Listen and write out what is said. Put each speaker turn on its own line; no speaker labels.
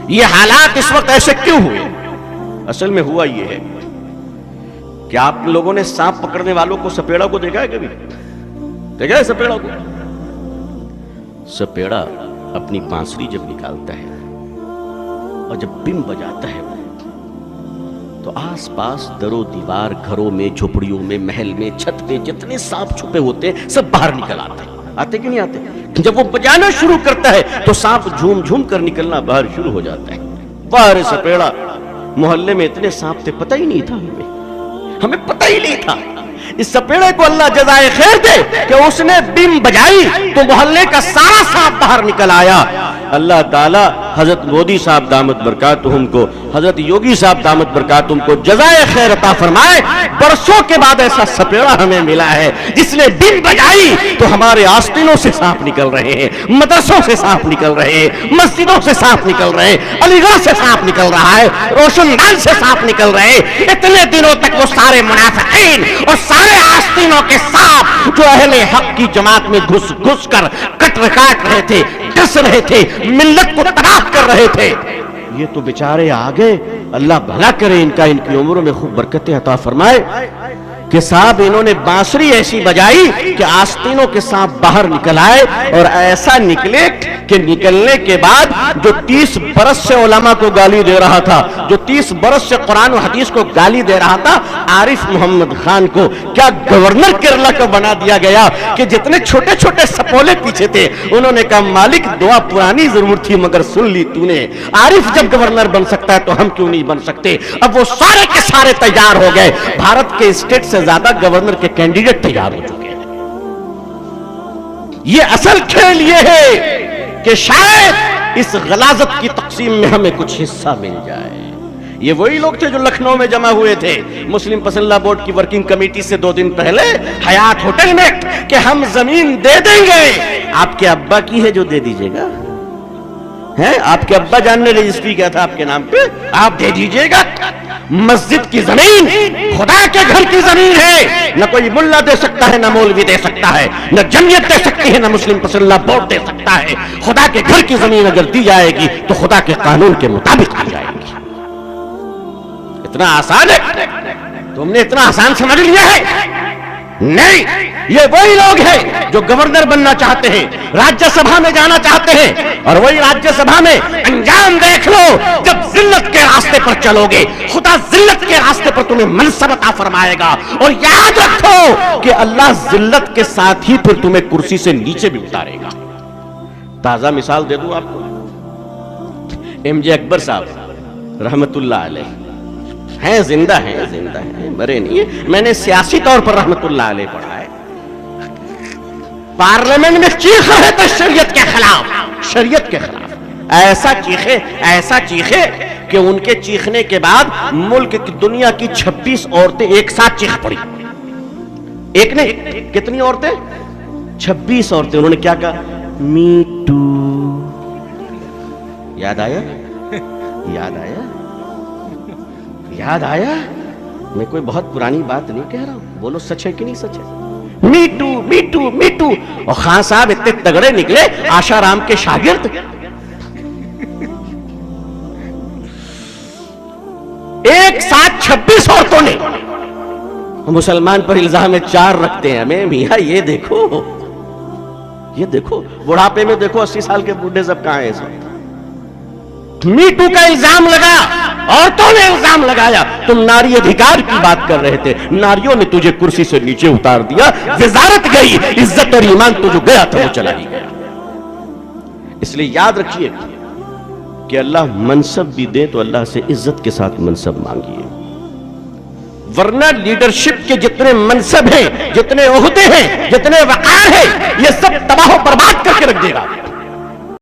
یہ حالات اس وقت ایسے کیوں ہوئے؟ اصل میں ہوا یہ ہے کہ آپ لوگوں نے سانپ پکڑنے والوں کو سپیڑا کو دیکھا ہے کبھی؟ دیکھا ہے سپیڑا کو؟ سپیڑا اپنی بانسری جب نکالتا ہے اور جب بم بجاتا ہے تو آس پاس در و دیوار، گھروں میں، جھوپڑیوں میں، محل میں، چھت پہ جتنے سانپ چھپے ہوتے ہیں سب باہر نکل آتے کہ نہیں آتے؟ جب وہ بجانا شروع کرتا ہے تو سانپ جھوم جھوم کر نکلنا باہر شروع ہو جاتا ہے۔ باہر سپیڑا، محلے میں اتنے سانپ تھے پتہ ہی نہیں تھا، ہمیں پتہ ہی نہیں تھا۔ اس سپیڑے کو اللہ جزائے خیر دے کہ اس نے بم بجائی تو محلے کا سارا سانپ باہر نکل آیا۔ اللہ تعالی حضرت مودی صاحب دامت برکاتہم کو، حضرت یوگی صاحب دامت برکاتہم کو جزائے خیر عطا فرمائے۔ برسوں کے بعد ایسا سپیڑا ہمیں ملا ہے جس نے بم بجائی تو ہمارے آستینوں سے سانپ نکل رہے ہیں، مدرسوں سے سانپ نکل رہے ہیں، مسجدوں سے سانپ نکل رہے ہیں، علی گڑھ سے سانپ نکل رہا ہے، روشن دان سے سانپ نکل رہے ہیں۔ اتنے دنوں تک وہ سارے منافقین اور سارے آستینوں کے سانپ جو اہل حق کی جماعت میں گھس گھس کر کاٹ رہے تھے، ڈس رہے تھے، ملت کو تباہ کر رہے تھے، یہ تو بیچارے آگے۔ اللہ بھلا کرے ان کی عمروں میں خوب برکتیں عطا فرمائے کہ صاحب انہوں نے بانسری ایسی بجائی کہ آستینوں کے سانپ باہر نکل آئے، اور ایسا نکلے کہ نکلنے کے بعد جو 30 برس سے علماء کو گالی دے رہا تھا، جو 30 برس سے قرآن و حدیث کو گالی دے رہا تھا، عارف محمد خان کو کیا گورنر کیرلا کا بنا دیا گیا کہ جتنے چھوٹے چھوٹے سپولے پیچھے تھے انہوں نے کہا مالک دعا پرانی ضرور تھی مگر سن لی تو نے، عارف جب گورنر بن سکتا ہے تو ہم کیوں نہیں بن سکتے؟ اب وہ سارے کے سارے تیار ہو گئے، بھارت کے اسٹیٹ سے زیادہ گورنر کے کینڈیڈیٹ تیار ہو چکے ہیں۔ یہ اصل کھیل یہ ہے کہ شاید اس غلاظت کی تقسیم میں ہمیں کچھ حصہ مل جائے۔ یہ وہی لوگ تھے جو لکھنؤ میں جمع ہوئے تھے مسلم پسندہ بورڈ کی ورکنگ کمیٹی سے 2 دن پہلے حیات ہوٹل میں کہ ہم زمین دے دیں گے۔ آپ کے ابا کی ہے جو دے دیجئے گا، آپ کے ابا جان نے رجسٹری کیا تھا آپ کے نام پہ، آپ دے دیجئے گا۔ مسجد کی زمین خدا کے گھر کی زمین ہے، نہ کوئی ملا دے سکتا ہے، نہ مولوی دے سکتا ہے، نہ جمعیت دے سکتی ہے، نہ مسلم پسندہ بورڈ دے سکتا ہے۔ خدا کے گھر کی زمین اگر دی جائے گی تو خدا کے قانون کے مطابق دی جائے گی۔ اتنا آسان ہے؟ تم نے اتنا آسان سمجھ لیا ہے؟ نہیں، یہ وہی لوگ ہیں جو گورنر بننا چاہتے ہیں، راجیہ سبھا میں جانا چاہتے ہیں، اور وہی راجیہ سبھا میں انجام دیکھ لو جب ذلت کے راستے پر چلو گے خدا ذلت کے راستے پر تمہیں منصب عطا فرمائے گا۔ اور یاد رکھو کہ اللہ ذلت کے ساتھ ہی پھر تمہیں کرسی سے نیچے بھی اتارے گا۔ تازہ مثال دے دوں آپ کو، ایم جے اکبر صاحب رحمت اللہ علیہ ہیں، زندہ ہیں، مرے نہیں ہیں، میں نے سیاسی طور پر رحمت اللہ علیہ پڑھا ہے۔ پارلیمنٹ میں چیخا ہے تو شریعت کے خلاف، ایسا چیخے کہ ان کے چیخنے کے بعد ملک کی دنیا کی 26 عورتیں ایک ساتھ چیخ پڑی۔ ایک نہیں، کتنی عورتیں؟ 26 عورتیں۔ انہوں نے کیا کہا؟ Me too. یاد آیا؟ میں کوئی بہت پرانی بات نہیں کہہ رہا ہوں، بولو سچ ہے کہ نہیں سچ ہے؟ Me too. اور خان صاحب اتنے تگڑے نکلے، آشا رام کے شاگرد، ایک ساتھ 26 عورتوں نے۔ مسلمان پر الزام 4 رکھتے ہیں ہمیں، میاں یہ دیکھو بڑھاپے میں دیکھو 80 سال کے بوڑھے سب کہاں ہیں اس وقت۔ می ٹو کا الزام لگا، عورتوں نے الزام لگایا، تم ناری ادھیکار کی بات کر رہے تھے، ناریوں نے تجھے کرسی سے نیچے اتار دیا، وزارت گئی، عزت اور ایمان تو جو گیا تھا وہ چلا ہی گیا۔ اس لیے یاد رکھیے کہ اللہ منصب بھی دے تو اللہ سے عزت کے ساتھ منصب مانگیے، ورنہ لیڈرشپ کے جتنے منصب ہیں، جتنے عہدے ہیں، جتنے وقار ہیں، یہ سب تباہ و برباد کر کے رکھ دے گا۔